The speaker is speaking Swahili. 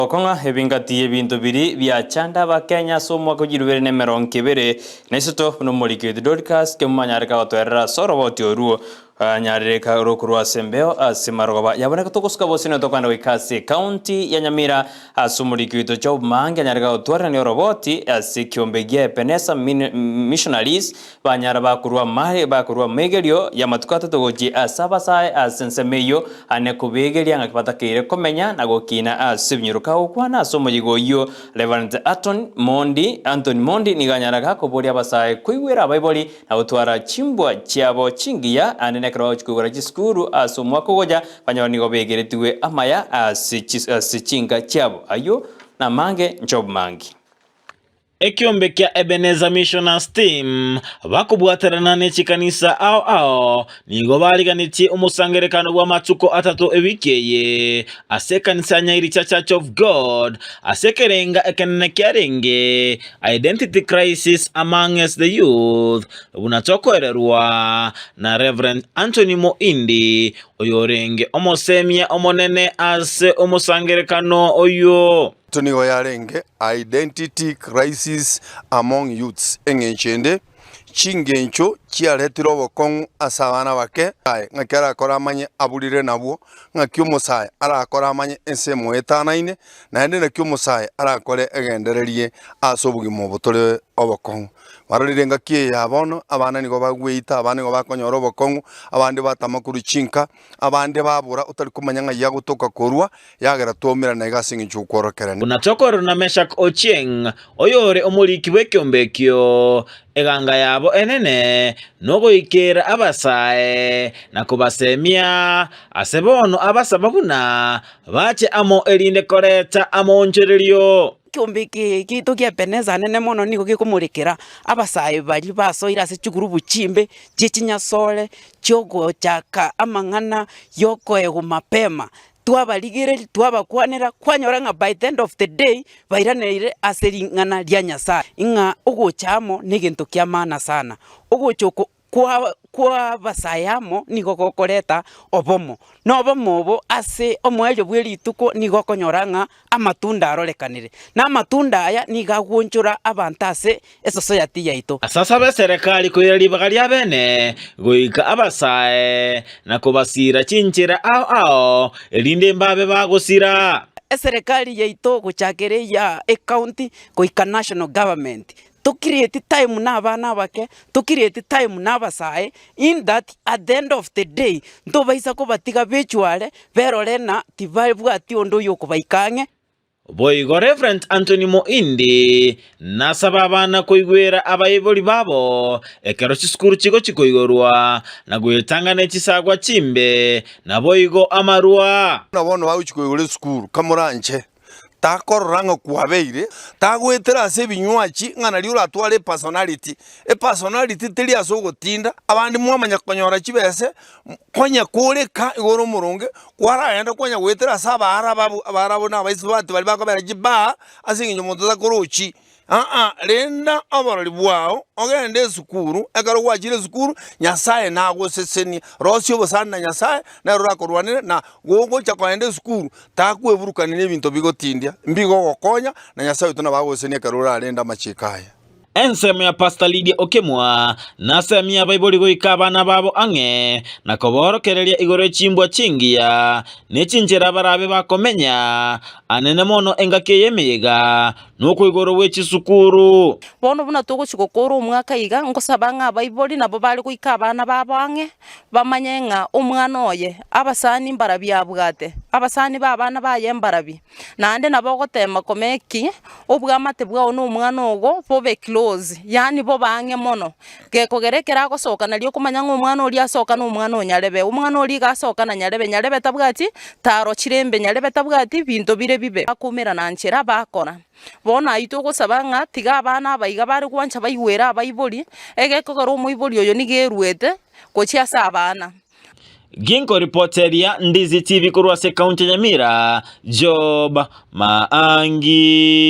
Okonga ebingati ebintu biri bya chanda ba Kenya so mwaka ujirubere ne meronkebere naisoto no molikete Dorcas ke manyarika otwerera soroboti oruo nyareka rokurwa sembeo asimaroba yaboneka tokosuka bosino tokanda Kisii County ya Nyamira asumulikito job mange nyarika otwerera ne roboti asikiombegia Ebenezer Missioners banyara bakurwa mari bakurwa megerio ya matukata togoji asaba sai asensemeyo anekubegeria ngakipata kire komenya nagokina asibnyiruka ukwana somo yigoyo Reverend Anthony Mondi niganyaraga koboria basaye kuiwera Bible na utwara chimbwa chiabo chingiya anene kro chikugura chiskuru asomwako goja banyoni gobegeretiwe amaya asichinga chiabo ayo na mange njob mangi Ekiombe kia Ebenezer Missioners Team bakubwaterana n'ekikanisa ao nigo baliganitie umusangerekano gwa matuko atatu ebikeye asekanisa nyairi Church of God asekerenga ekenene kyarenge identity crisis amongst the youth bunatokoererwa na Reverend Anthony Moindi oyorenge omosemia omonene ase umusangerekano oyo Tunigo yarenge identity crisis among youths engenchende chingencho chiaretiro bokong asabana bake ngakera akora amanye aburire nabo ngakyo musaye arakora amanye ensemo etanaine na ende nakyo musaye arakore egendererie asobugi mu butore obokong marorire ngakie yabono abana nigo bagweita abana nigo bakonyora obokong abandi batamakuru chinka abandi babura utari kumanya ngaya gutoka korwa yagera tomira na igasingi chukorokerane unatokoro na Meshak Ochieng oyore omuliki wekyombekyo eganga yabo enene nogo ikera abasae na kubasemia asebono abasababuna bache amo erinde koreta amonchererio kyombeki gitu kya Ebenezer nene mono niko gikumurikira abasaye bari basoira se chuguru buchimbe chichinyasole chogo chaka amangana yoko ego mapema tuabaligire tuabakwanira kwanyora nga by the end of the day bairanire aseringana lya Nyasaye inga ugochamo nigintu kya maana sana ugochoko kwa basayamo nigo gokoreta obomo no bomo ase omwelyo bwerituko nigo konyoranga amatunda arorekanire na amatunda aya nigagwonchura abantase society yaito asasa be serikali kuyeri bagali abene goika abasaye na kubasira chinchira ao elinde mbabe bagosira serikali yaito gochakere ya county goika national government to create time na abana bake to create time na abasaye in that at the end of the day ndo baisa ko batiga bechuale berorena tibabwati ondo yoko baikange boigo Reverend Anthony Moindi nasaba abana koigwera abayiboli babo ekero chiskuru chigo chikoigorwa na gwetangana chisagwa chimbe na boigo amarua nabono bauchikoigore skuru kamuranje takororanga kuabeire tagwetera ase binywachi ngana liura atware personality teri asogotinda abandi mwamanya konyora chibese konya kureka igoro murunge kwaraenda konya gwetera saba barabo na baisi bati bali bakobera jiba asinginyo muntu zakorochi renda abarori bwao ogende sukuru ekaro gwachire sukuru Nyasaye nagoseseni rosio bosana Nyasaye na rurakorwanire na gogo chakwende sukuru takweburukanire ebinto bigotindia mbigo gokonya na Nyasaye tuna bagoseni ekaro rarenda machikaya ensemo ya Pastor Lydia Okemwa nasemia Bible goika abana babo ange na koborokereria igore chimbwa chingiya nechinjera barabe bakomenya anene mono engake yemeyega nuko igoro wechi sukuru bono buna togo chikokoro umwaka iga ngosabanga Bible nabo bali goika abana babo ange bamanyenga umwana oye abasani mbarabi abwate abasani babana bayembarabi nande nabo gotema komeki obwamate bwao no umwana ogo bobe close yani bo bange mono gekogerekera gosoka nalyo kumanya ngo umwana oli asoka no umwana onyarebe umwana oli gasoka na nyarebe tabwati taro chirembe nyarebe tabwati binto bire bibe akumira nanchera bakora bona ito gosabanga tiga abana baiga bari gwancha bayiwera abayiboli egekogoro umuyiboli oyo nigeruete gochia sabana Ginko reporteria Ndizi TV kurwa se County Nyamira Job Maangi